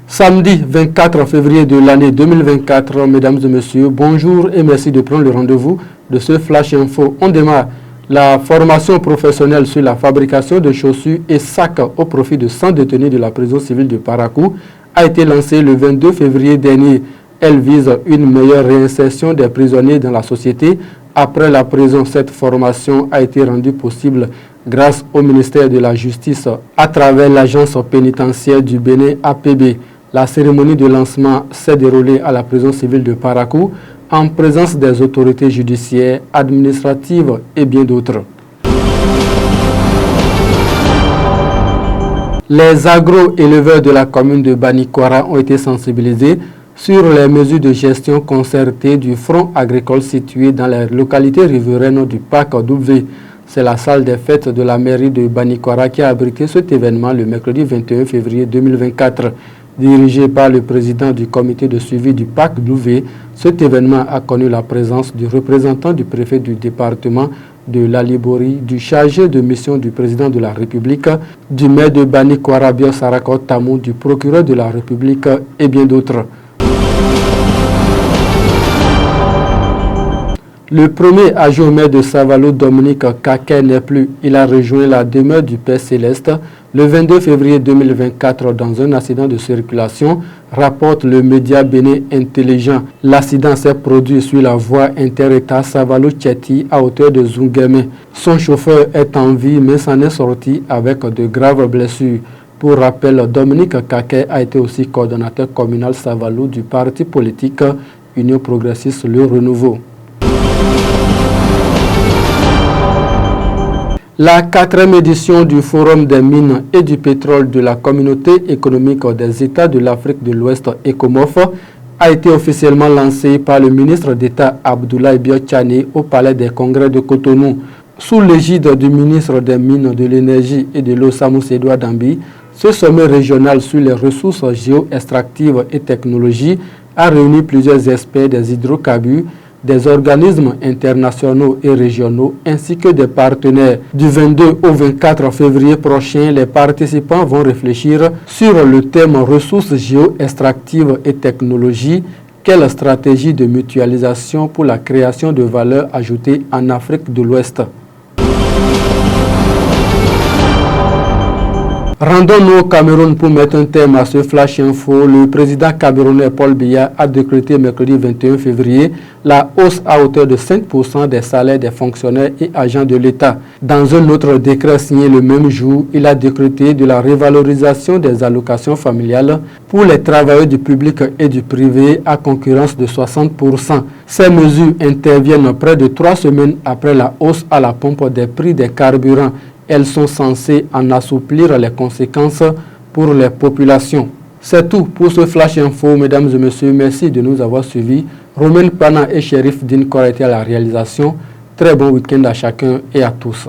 Samedi 24 février de l'année 2024, mesdames et messieurs, bonjour et merci de prendre le rendez-vous de ce Flash Info. On démarre. La formation professionnelle sur la fabrication de chaussures et sacs au profit de 100 détenus de la prison civile de Parakou a été lancée le 22 février dernier. Elle vise une meilleure réinsertion des prisonniers dans la société. Après la prison, cette formation a été rendue possible grâce au ministère de la Justice à travers l'agence pénitentiaire du Bénin APB. La cérémonie de lancement s'est déroulée à la prison civile de Parakou en présence des autorités judiciaires, administratives et bien d'autres. Les agro-éleveurs de la commune de Banikwara ont été sensibilisés sur les mesures de gestion concertée du front agricole situé dans les localités riveraines du parc Douvé. C'est la salle des fêtes de la mairie de Banikwara qui a abrité cet événement le mercredi 21 février 2024. Dirigé par le président du comité de suivi du parc Douvé, cet événement a connu la présence du représentant du préfet du département de l'Alibori, du chargé de mission du président de la République, du maire de Banikwara Bio Sarakot Tamou, du procureur de la République et bien d'autres. Le premier adjoint au maire de Savalou, Dominique Kaké, n'est plus. Il a rejoint la demeure du Père Céleste le 22 février 2024 dans un accident de circulation, rapporte le média Bénin Intelligent. L'accident s'est produit sur la voie inter-État Savalou-Tcheti à hauteur de Zungueme. Son chauffeur est en vie mais s'en est sorti avec de graves blessures. Pour rappel, Dominique Kaké a été aussi coordonnateur communal Savalou du parti politique Union Progressiste Le Renouveau. La 4e édition du Forum des mines et du pétrole de la Communauté économique des États de l'Afrique de l'Ouest, ECOMOF, a été officiellement lancée par le ministre d'État Abdoulaye Bio-Tchane au Palais des Congrès de Cotonou. Sous l'égide du ministre des Mines, de l'Énergie et de l'Eau Samoussé Dambi, ce sommet régional sur les ressources géo-extractives et technologies a réuni plusieurs experts des hydrocarbures, des organismes internationaux et régionaux ainsi que des partenaires. Du 22 au 24 février prochain, les participants vont réfléchir sur le thème ressources géo-extractives et technologies. Quelle stratégie de mutualisation pour la création de valeur ajoutée en Afrique de l'Ouest? Rendons-nous au Cameroun pour mettre un terme à ce flash info. Le président camerounais Paul Biya a décrété mercredi 21 février la hausse à hauteur de 5% des salaires des fonctionnaires et agents de l'État. Dans un autre décret signé le même jour, il a décrété de la révalorisation des allocations familiales pour les travailleurs du public et du privé à concurrence de 60%. Ces mesures interviennent près de 3 semaines après la hausse à la pompe des prix des carburants. Elles sont censées en assouplir les conséquences pour les populations. C'est tout pour ce Flash Info, mesdames et messieurs. Merci de nous avoir suivis. Romain Pana et Shérif Din Kor étaient à la réalisation. Très bon week-end à chacun et à tous.